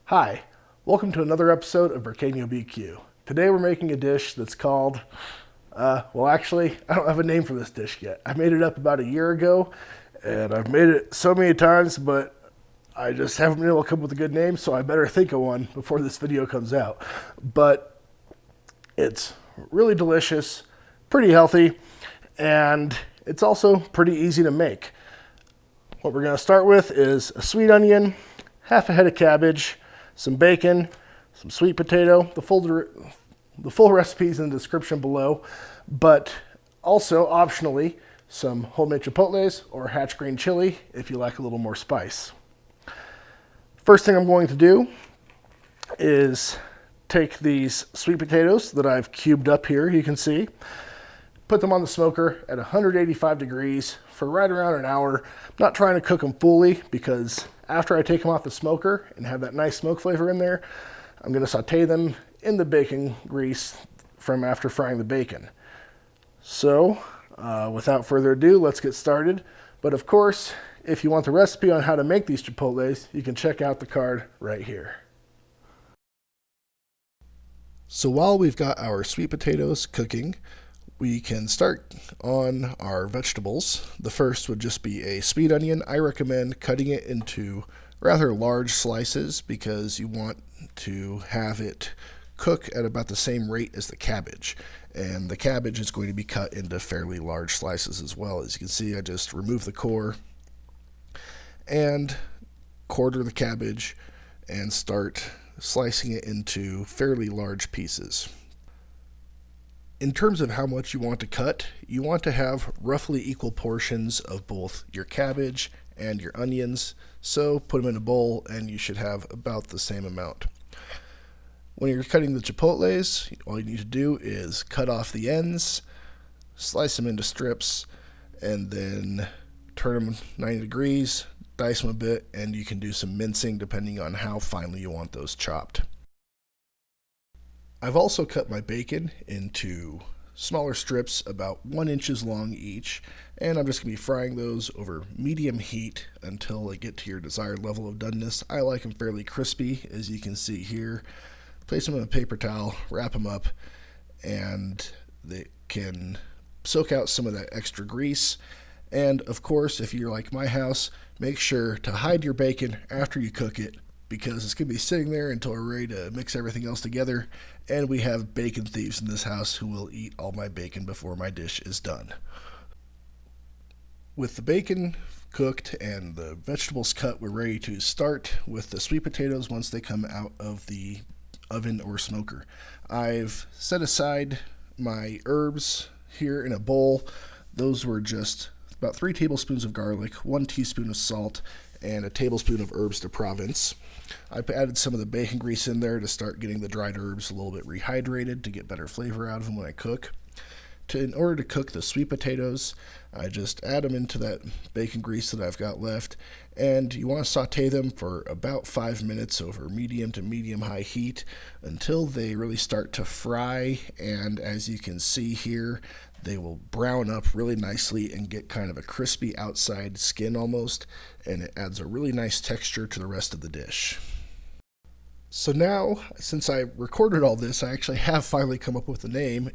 Hi, welcome to another episode of Britannia BQ. Today we're making a dish that's called, actually, I don't have a name for this dish yet. I made it up about a year ago, and I've made it so many times, but I just haven't been able to come up with a good name, so I better think of one before this video comes out. But it's really delicious, pretty healthy, and it's also pretty easy to make. What we're going to start with is a sweet onion, half a head of cabbage, some bacon, some sweet potato. The full recipe is in the description below, but also optionally some homemade chipotles or hatch green chili if you like a little more spice. First thing I'm going to do is take these sweet potatoes that I've cubed up here, you can see, put them on the smoker at 185 degrees for right around an hour. I'm not trying to cook them fully because after I take them off the smoker and have that nice smoke flavor in there, I'm going to saute them in the bacon grease from after frying the bacon. So, without further ado, let's get started. But of course, if you want the recipe on how to make these chipotles, you can check out the card right here. So while we've got our sweet potatoes cooking, we can start on our vegetables. The first would just be a sweet onion. I recommend cutting it into rather large slices because you want to have it cook at about the same rate as the cabbage. And the cabbage is going to be cut into fairly large slices as well. As you can see, I just remove the core and quarter the cabbage and start slicing it into fairly large pieces. In terms of how much you want to cut, you want to have roughly equal portions of both your cabbage and your onions, so put them in a bowl and you should have about the same amount. When you're cutting the chipotles, all you need to do is cut off the ends, slice them into strips, and then turn them 90 degrees, dice them a bit, and you can do some mincing depending on how finely you want those chopped. I've also cut my bacon into smaller strips about 1 inch long each, and I'm just going to be frying those over medium heat until they get to your desired level of doneness. I like them fairly crispy, as you can see here. Place them in a paper towel, wrap them up, and they can soak out some of that extra grease. And of course, if you're like my house, make sure to hide your bacon after you cook it, because it's going to be sitting there until we're ready to mix everything else together, and we have bacon thieves in this house who will eat all my bacon before my dish is done. With the bacon cooked and the vegetables cut, we're ready to start with the sweet potatoes once they come out of the oven or smoker. I've set aside my herbs here in a bowl. Those were just about 3 tablespoons of garlic, 1 teaspoon of salt, and a tablespoon of herbes de Provence. I added some of the bacon grease in there to start getting the dried herbs a little bit rehydrated to get better flavor out of them when I cook. In order to cook the sweet potatoes, I just add them into that bacon grease that I've got left, and you want to saute them for about 5 minutes over medium to medium-high heat until they really start to fry, and as you can see here, they will brown up really nicely and get kind of a crispy outside skin almost, and it adds a really nice texture to the rest of the dish. So now, since I recorded all this, I actually have finally come up with a name.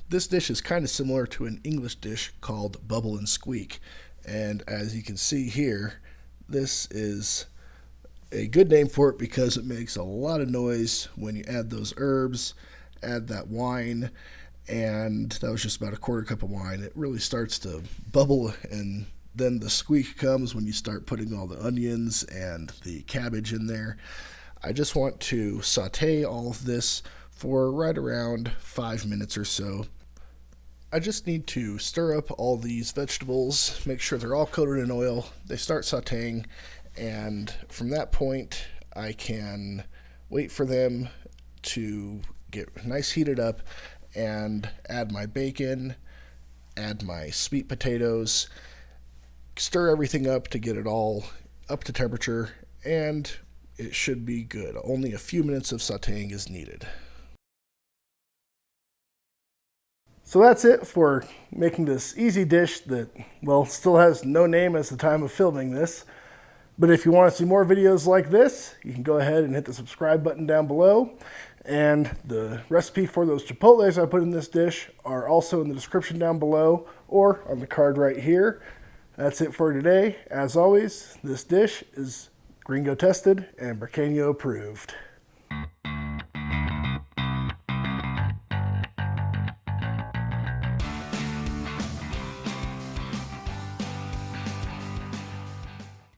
This dish is kind of similar to an English dish called Bubble and Squeak, and as you can see here, this is a good name for it because it makes a lot of noise when you add those herbs, add that wine, and that was just about a quarter cup of wine. It really starts to bubble, and then the squeak comes when you start putting all the onions and the cabbage in there. I just want to saute all of this for right around 5 minutes or so. I just need to stir up all these vegetables, make sure they're all coated in oil, they start sauteing, and from that point I can wait for them to get nice heated up and add my bacon, add my sweet potatoes, stir everything up to get it all up to temperature, and it should be good. Only a few minutes of sauteing is needed. So that's it for making this easy dish that, well, still has no name as the time of filming this. But if you want to see more videos like this, you can go ahead and hit the subscribe button down below. And the recipe for those chipotles I put in this dish are also in the description down below or on the card right here. That's it for today. As always, this dish is Gringo tested and Briqueño approved.